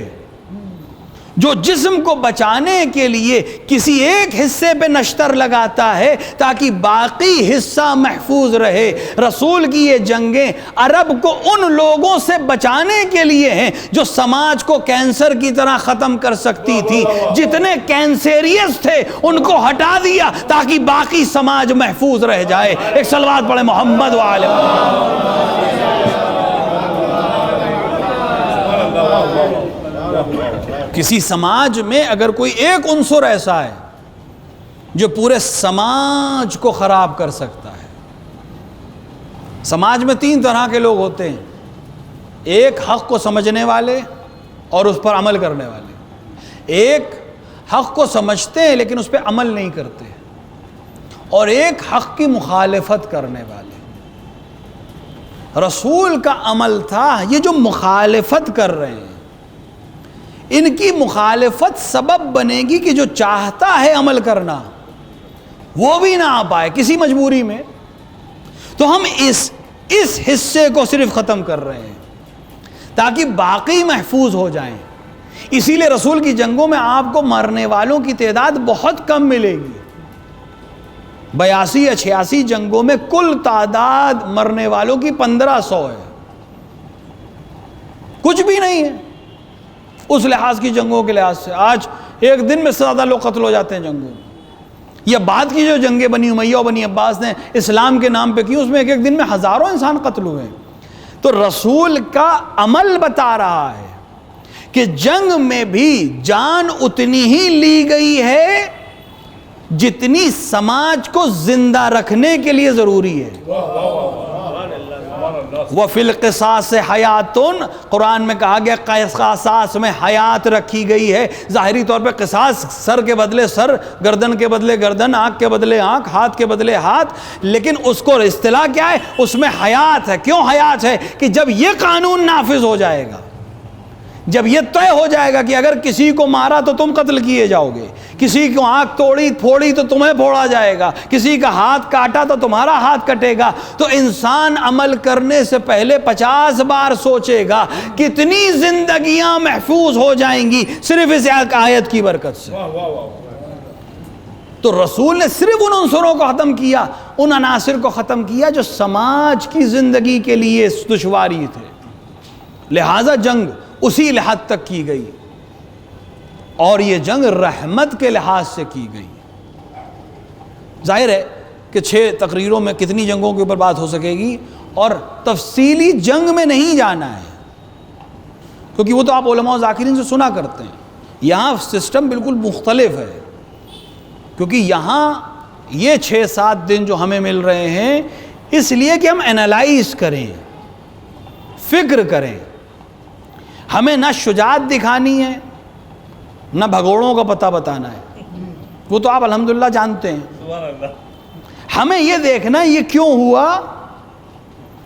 جو جسم کو بچانے کے لیے کسی ایک حصے پہ نشتر لگاتا ہے تاکہ باقی حصہ محفوظ رہے۔ رسول کی یہ جنگیں عرب کو ان لوگوں سے بچانے کے لیے ہیں جو سماج کو کینسر کی طرح ختم کر سکتی تھی۔ جتنے کینسریس تھے ان کو ہٹا دیا تاکہ باقی سماج محفوظ رہ جائے۔ ایک صلوات پڑھے محمد وآلہ محمد۔ کسی سماج میں اگر کوئی ایک عنصر ایسا ہے جو پورے سماج کو خراب کر سکتا ہے، سماج میں 3 طرح کے لوگ ہوتے ہیں، ایک حق کو سمجھنے والے اور اس پر عمل کرنے والے، ایک حق کو سمجھتے ہیں لیکن اس پہ عمل نہیں کرتے، اور ایک حق کی مخالفت کرنے والے۔ رسول کا عمل تھا یہ جو مخالفت کر رہے ہیں، ان کی مخالفت سبب بنے گی کہ جو چاہتا ہے عمل کرنا وہ بھی نہ آ پائے کسی مجبوری میں، تو ہم اس حصے کو صرف ختم کر رہے ہیں تاکہ باقی محفوظ ہو جائیں۔ اسی لیے رسول کی جنگوں میں آپ کو مرنے والوں کی تعداد بہت کم ملے گی۔ 82 یا 86 جنگوں میں کل تعداد مرنے والوں کی 1500 ہے، کچھ بھی نہیں ہے اس لحاظ کی جنگوں کے لحاظ سے۔ آج ایک دن میں زیادہ لوگ قتل ہو جاتے ہیں جنگوں میں۔ یہ بعد کی جو جنگیں بنی امیہ اور بنی عباس نے اسلام کے نام پہ کی، اس میں ایک دن میں ہزاروں انسان قتل ہوئے ہیں۔ تو رسول کا عمل بتا رہا ہے کہ جنگ میں بھی جان اتنی ہی لی گئی ہے جتنی سماج کو زندہ رکھنے کے لیے ضروری ہے۔ وَفِي الْقِصَاصِ حَيَاتٌ، قرآن میں کہا گیا قصاص میں حیات رکھی گئی ہے۔ ظاہری طور پہ قصاص سر کے بدلے سر، گردن کے بدلے گردن، آنکھ کے بدلے آنکھ، ہاتھ کے بدلے ہاتھ، لیکن اس کو اصطلاح کیا ہے؟ اس میں حیات ہے۔ کیوں حیات ہے؟ کہ جب یہ قانون نافذ ہو جائے گا، جب یہ طے ہو جائے گا کہ اگر کسی کو مارا تو تم قتل کیے جاؤ گے، کسی کو آنکھ توڑی پھوڑی تو تمہیں پھوڑا جائے گا، کسی کا ہاتھ کاٹا تو تمہارا ہاتھ کٹے گا، تو انسان عمل کرنے سے پہلے 50 بار سوچے گا کتنی زندگیاں محفوظ ہو جائیں گی صرف اس آیت کی برکت سے۔ تو رسول نے صرف ان عنصروں کو ختم کیا، ان عناصر کو ختم کیا جو سماج کی زندگی کے لیے دشواری تھے، لہذا جنگ اسی لحاظ تک کی گئی، اور یہ جنگ رحمت کے لحاظ سے کی گئی۔ ظاہر ہے کہ 6 تقریروں میں کتنی جنگوں کے اوپر بات ہو سکے گی، اور تفصیلی جنگ میں نہیں جانا ہے، کیونکہ وہ تو آپ علماء و ذاکرین سے سنا کرتے ہیں۔ یہاں سسٹم بالکل مختلف ہے، کیونکہ یہاں یہ 6-7 دن جو ہمیں مل رہے ہیں اس لیے کہ ہم انالائز کریں، فکر کریں۔ ہمیں نہ شجاعت دکھانی ہے، نہ بھگوڑوں کا پتہ بتانا ہے، وہ تو آپ الحمدللہ جانتے ہیں۔ ہمیں یہ دیکھنا یہ کیوں ہوا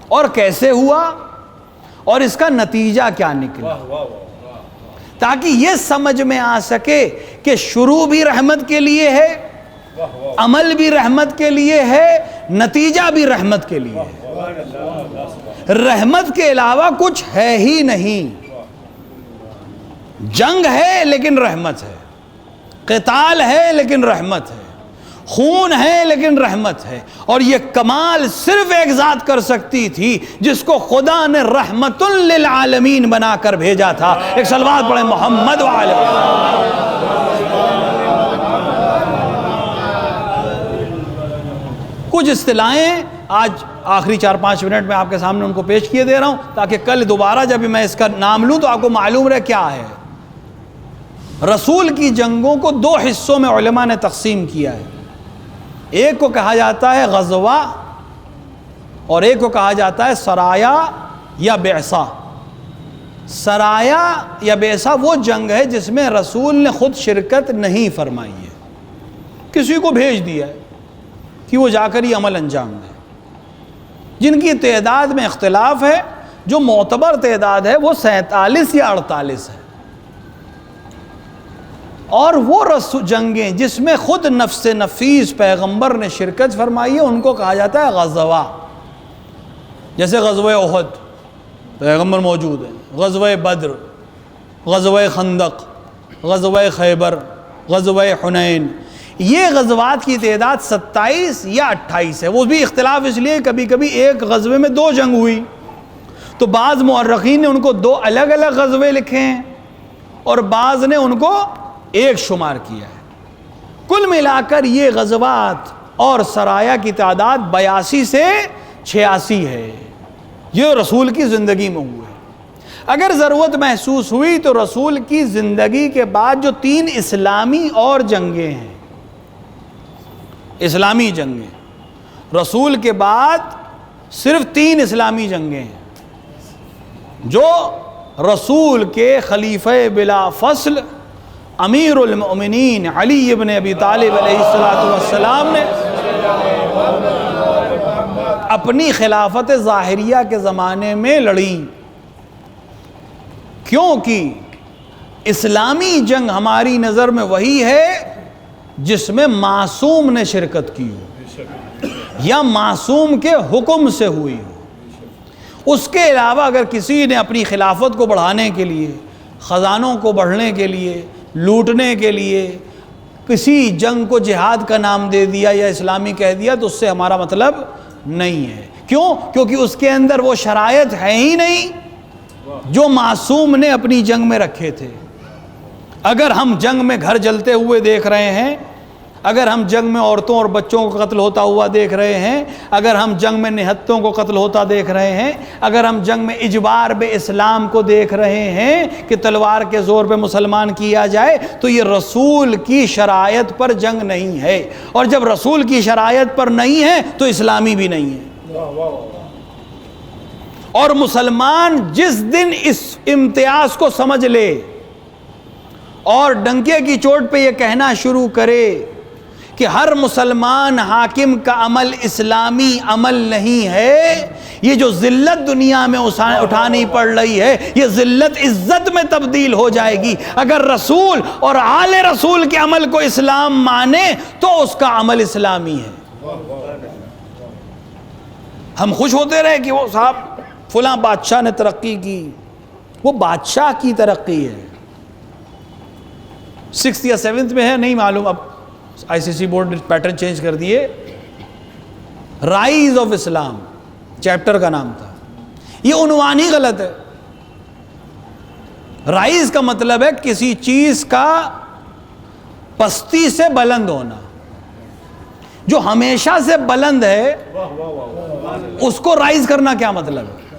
اور کیسے ہوا اور اس کا نتیجہ کیا نکلا، تاکہ یہ سمجھ میں آ سکے کہ شروع بھی رحمت کے لیے ہے، عمل بھی رحمت کے لیے ہے، نتیجہ بھی رحمت کے لیے ہے۔ رحمت کے علاوہ کچھ ہے ہی نہیں۔ جنگ ہے لیکن رحمت ہے، قتال ہے لیکن رحمت ہے، خون ہے لیکن رحمت ہے، اور یہ کمال صرف ایک ذات کر سکتی تھی جس کو خدا نے رحمت للعالمین بنا کر بھیجا تھا۔ ایک صلوات پڑھیں محمد وعلی۔ کچھ اصطلاحیں آج آخری 4-5 منٹ میں آپ کے سامنے ان کو پیش کیے دے رہا ہوں، تاکہ کل دوبارہ جب میں اس کا نام لوں تو آپ کو معلوم رہے کیا ہے۔ رسول کی جنگوں کو 2 حصوں میں علماء نے تقسیم کیا ہے، ایک کو کہا جاتا ہے غزوہ اور ایک کو کہا جاتا ہے سرایا یا بعثہ۔ سرایا یا بعثہ وہ جنگ ہے جس میں رسول نے خود شرکت نہیں فرمائی ہے، کسی کو بھیج دیا ہے کہ وہ جا کر یہ عمل انجام دے، جن کی تعداد میں اختلاف ہے۔ جو معتبر تعداد ہے وہ 47 یا 48 ہے، اور وہ جنگیں جس میں خود نفس نفیس پیغمبر نے شرکت فرمائی ہے ان کو کہا جاتا ہے غزوہ۔ جیسے غزوہ احد پیغمبر موجود ہے، غزوہ بدر، غزوہ خندق، غزوہ خیبر، غزوہ حنین۔ یہ غزوات کی تعداد 27 یا 28 ہے۔ وہ بھی اختلاف اس لیے کبھی کبھی ایک غزوے میں 2 جنگ ہوئی، تو بعض مورخین نے ان کو 2 الگ الگ غزوے لکھے ہیں اور بعض نے ان کو ایک شمار کیا ہے۔ کل ملا کر یہ غزوات اور سرایا کی تعداد 82 سے 86 ہے، یہ رسول کی زندگی میں ہوئے۔ اگر ضرورت محسوس ہوئی تو رسول کی زندگی کے بعد جو 3 اسلامی اور جنگیں ہیں، اسلامی جنگیں، رسول کے بعد صرف 3 اسلامی جنگیں ہیں جو رسول کے خلیفہ بلا فصل امیر المؤمنین علی ابن ابی طالب علیہ السلام نے اپنی خلافت ظاہریہ کے زمانے میں لڑیں۔ کیونکہ اسلامی جنگ ہماری نظر میں وہی ہے جس میں معصوم نے شرکت کی ہو یا معصوم کے حکم سے ہوئی ہو۔ اس کے علاوہ اگر کسی نے اپنی خلافت کو بڑھانے کے لیے، خزانوں کو بڑھنے کے لیے، لوٹنے کے لیے کسی جنگ کو جہاد کا نام دے دیا یا اسلامی کہہ دیا تو اس سے ہمارا مطلب نہیں ہے۔ کیوں؟ کیونکہ اس کے اندر وہ شرائط ہے ہی نہیں جو معصوم نے اپنی جنگ میں رکھے تھے۔ اگر ہم جنگ میں گھر جلتے ہوئے دیکھ رہے ہیں، اگر ہم جنگ میں عورتوں اور بچوں کو قتل ہوتا ہوا دیکھ رہے ہیں، اگر ہم جنگ میں نہتوں کو قتل ہوتا دیکھ رہے ہیں، اگر ہم جنگ میں اجبار بے اسلام کو دیکھ رہے ہیں کہ تلوار کے زور پہ مسلمان کیا جائے، تو یہ رسول کی شرائط پر جنگ نہیں ہے، اور جب رسول کی شرائط پر نہیں ہے تو اسلامی بھی نہیں ہے۔ اور مسلمان جس دن اس امتیاز کو سمجھ لے اور ڈنکے کی چوٹ پہ یہ کہنا شروع کرے کہ ہر مسلمان حاکم کا عمل اسلامی عمل نہیں ہے، یہ جو ذلت دنیا میں اٹھانی پڑ رہی ہے یہ ذلت عزت میں تبدیل ہو جائے گی۔ اگر رسول اور آل رسول کے عمل کو اسلام مانے تو اس کا عمل اسلامی ہے۔ ہم خوش ہوتے رہے کہ وہ صاحب فلاں بادشاہ نے ترقی کی، وہ بادشاہ کی ترقی ہے، 6th یا 7th میں ہے نہیں معلوم اب، ICC بورڈ نے پیٹرن چینج کر دیے، رائز آف اسلام چیپٹر کا نام تھا. یہ عنوان ہی غلط ہے. رائز کا مطلب ہے کسی چیز کا پستی سے بلند ہونا. جو ہمیشہ سے بلند ہے اس کو رائز کرنا کیا مطلب ہے؟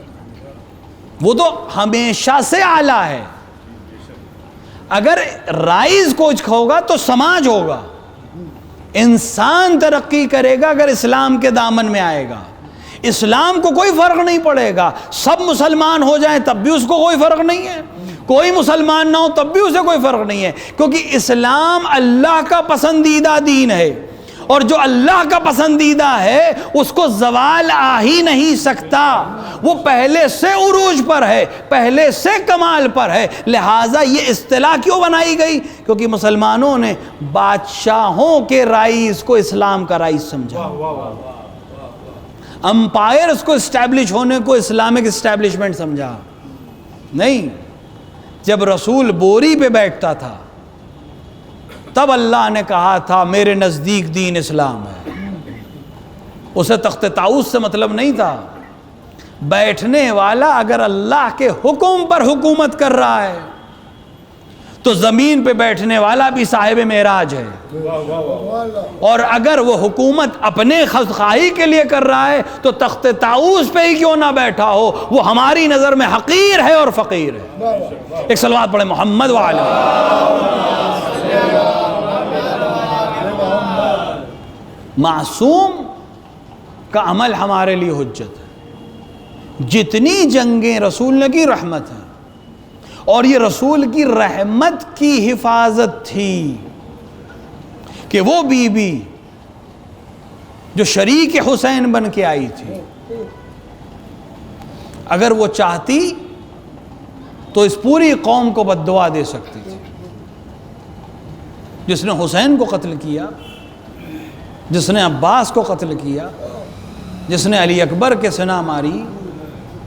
وہ تو ہمیشہ سے اعلیٰ ہے. اگر رائز کچھ ہوگا تو سماج ہوگا. انسان ترقی کرے گا اگر اسلام کے دامن میں آئے گا. اسلام کو کوئی فرق نہیں پڑے گا، سب مسلمان ہو جائیں تب بھی اس کو کوئی فرق نہیں ہے، کوئی مسلمان نہ ہو تب بھی اسے کوئی فرق نہیں ہے، کیونکہ اسلام اللہ کا پسندیدہ دین ہے، اور جو اللہ کا پسندیدہ ہے اس کو زوال آ ہی نہیں سکتا. وہ پہلے سے عروج پر ہے، پہلے سے کمال پر ہے. لہٰذا یہ اصطلاح کیوں بنائی گئی؟ کیونکہ مسلمانوں نے بادشاہوں کے رائز کو اسلام کا رائز سمجھا. امپائرز کو اسٹیبلش ہونے کو اسلامک اسٹیبلشمنٹ سمجھا نہیں. جب رسول بوری پہ بیٹھتا تھا تب اللہ نے کہا تھا میرے نزدیک دین اسلام ہے. اسے تخت طاؤس سے مطلب نہیں تھا. بیٹھنے والا اگر اللہ کے حکم پر حکومت کر رہا ہے تو زمین پہ بیٹھنے والا بھی صاحب معراج ہے. اور اگر وہ حکومت اپنے خواہی کے لیے کر رہا ہے تو تخت طاؤس پہ ہی کیوں نہ بیٹھا ہو وہ ہماری نظر میں حقیر ہے اور فقیر ہے. ایک صلوات پڑھیں محمد وعلی. معصوم کا عمل ہمارے لیے حجت ہے. جتنی جنگیں رسول نے کی رحمت ہے، اور یہ رسول کی رحمت کی حفاظت تھی کہ وہ بی بی جو شریک حسین بن کے آئی تھی اگر وہ چاہتی تو اس پوری قوم کو بد دعا دے سکتی تھی. جس نے حسین کو قتل کیا، جس نے عباس کو قتل کیا، جس نے علی اکبر کے سنا ماری،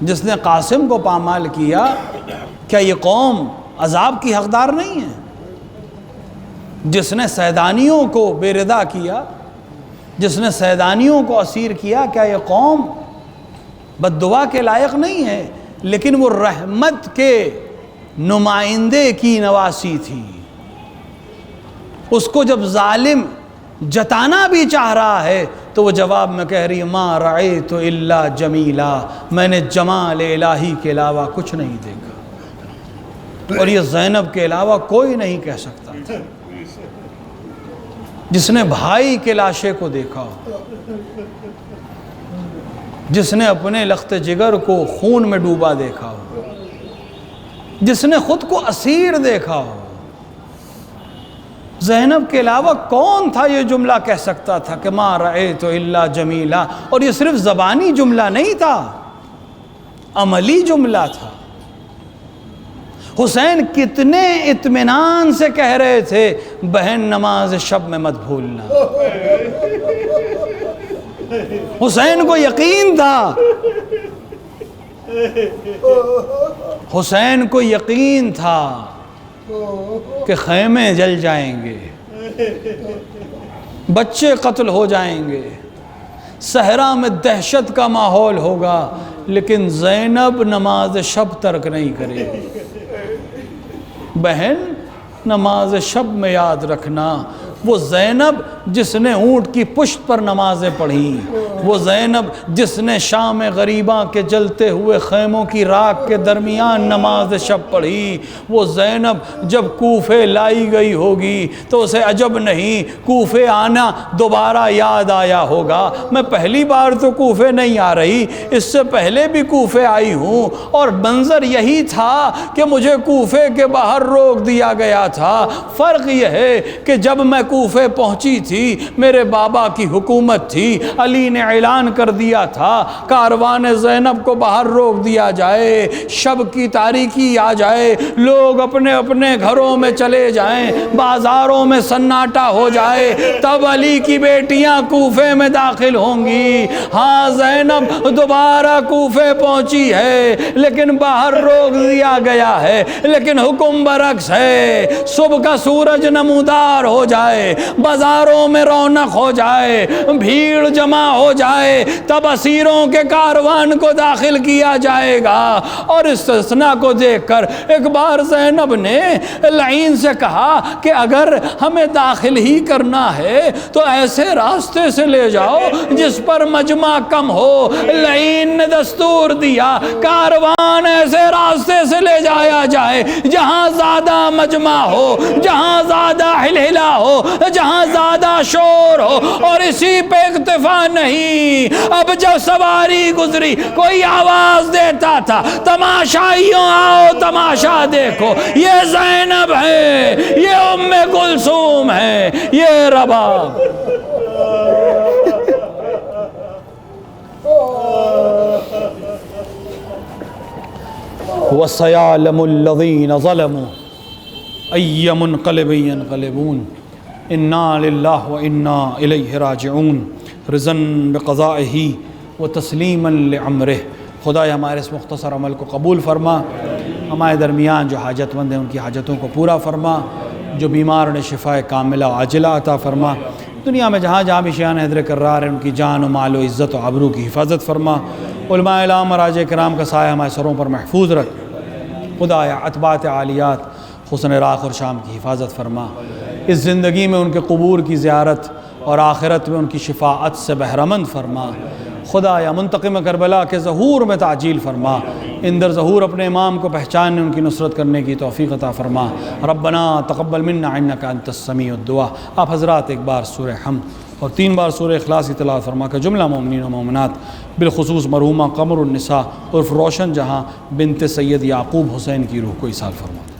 جس نے قاسم کو پامال کیا، کیا یہ قوم عذاب کی حقدار نہیں ہے؟ جس نے سیدانیوں کو بے ردا کیا، جس نے سیدانیوں کو اسیر کیا، کیا یہ قوم بد دعا کے لائق نہیں ہے؟ لیکن وہ رحمت کے نمائندے کی نواسی تھی. اس کو جب ظالم جتانا بھی چاہ رہا ہے تو وہ جواب میں کہہ رہی ہے ما رأیت الا جمیلا، میں نے جمال الہی کے علاوہ کچھ نہیں دیکھا. اور یہ زینب کے علاوہ کوئی نہیں کہہ سکتا تھا. جس نے بھائی کے لاشے کو دیکھا ہو، جس نے اپنے لخت جگر کو خون میں ڈوبا دیکھا ہو، جس نے خود کو اسیر دیکھا ہو، زینب کے علاوہ کون تھا یہ جملہ کہہ سکتا تھا کہ ما رأیت الا جمیلا؟ اور یہ صرف زبانی جملہ نہیں تھا، عملی جملہ تھا. حسین کتنے اطمینان سے کہہ رہے تھے بہن نماز شب میں مت بھولنا. حسین کو یقین تھا، حسین کو یقین تھا کہ خیمے جل جائیں گے، بچے قتل ہو جائیں گے، صحرا میں دہشت کا ماحول ہوگا، لیکن زینب نماز شب ترک نہیں کرے گی. بہن نماز شب میں یاد رکھنا، وہ زینب جس نے اونٹ کی پشت پر نمازیں پڑھیں، وہ زینب جس نے شام غریباں کے جلتے ہوئے خیموں کی راکھ کے درمیان نماز شب پڑھی، وہ زینب جب کوفے لائی گئی ہوگی تو اسے عجب نہیں کوفے آنا دوبارہ یاد آیا ہوگا. میں پہلی بار تو کوفے نہیں آ رہی، اس سے پہلے بھی کوفے آئی ہوں، اور منظر یہی تھا کہ مجھے کوفے کے باہر روک دیا گیا تھا. فرق یہ ہے کہ جب میں کوفے پہنچی تھی تھی، میرے بابا کی حکومت تھی، علی نے اعلان کر دیا تھا کاروان زینب کو باہر روک دیا جائے، شب کی تاریکی آ جائے، لوگ اپنے اپنے گھروں میں چلے جائیں، بازاروں میں سناٹا ہو جائے، تب علی کی بیٹیاں کوفے میں داخل ہوں گی۔ ہاں زینب دوبارہ کوفے پہنچی ہے لیکن باہر روک دیا گیا ہے، لیکن حکم برعکس ہے، صبح کا سورج نمودار ہو جائے، بازاروں میں رونق ہو جائے، بھیڑ جمع ہو جائے، تب اسیروں کے کاروان کو داخل کیا جائے گا۔ اور استثناء کو دیکھ کر ایک بار زینب نے لعین سے کہا کہ اگر ہمیں داخل ہی کرنا ہے تو ایسے راستے سے لے جاؤ جس پر مجمع کم ہو۔ لعین نے دستور دیا کاروان ایسے راستے سے لے جایا جائے جہاں زیادہ مجمع ہو، جہاں زیادہ ہلہلا ہو، جہاں زیادہ شور ہو۔ اور اسی پہ اکتفا نہیں، اب جب سواری گزری کوئی آواز دیتا تھا تماشائیوں آؤ تماشا دیکھو، یہ زینب ہے، یہ ام کلثوم ہے، یہ رباب۔ وَسَيَعْلَمُ الَّذِينَ ظَلَمُوا أَيَّ مُنْقَلِبٍ يَنْقَلِبُونَ إِنَّا لِلَّهِ وَإِنَّا إِلَيْهِ راجعون رضاً بقضائه وتسلیما لعمره۔ خدایا ہمارے اس مختصر عمل کو قبول فرما، ہمارے درمیان جو حاجت مند ہیں ان کی حاجتوں کو پورا فرما، جو بیمار انہیں شفاء کاملہ و عاجلہ عطا فرما، دنیا میں جہاں جہاں بھی شیعان حیدر کرار ہیں ان کی جان و مال و عزت و آبرو کی حفاظت فرما، علماء اعلام مراجع کرام کا سایہ ہمارے سروں پر محفوظ رکھ، خدایا اتباعت عالیات حسن عراق اور شام کی حفاظت فرما، اس زندگی میں ان کے قبور کی زیارت اور آخرت میں ان کی شفاعت سے بہرمند فرما۔ خدایا منتقم کربلا کے ظہور میں تعجیل فرما، اندر ظہور اپنے امام کو پہچاننے ان کی نصرت کرنے کی توفیق عطا فرما۔ ربنا تقبل منا انک انت السمیع الدعاء۔ آپ حضرات ایک بار سورہ حمد اور 3 بار سورہ اخلاص کی تلاوت فرما کر جملہ مومنین و مومنات بالخصوص مرحومہ قمر النساء عرف روشن جہاں بنت سید یعقوب حسین کی روح کو ایصال فرما۔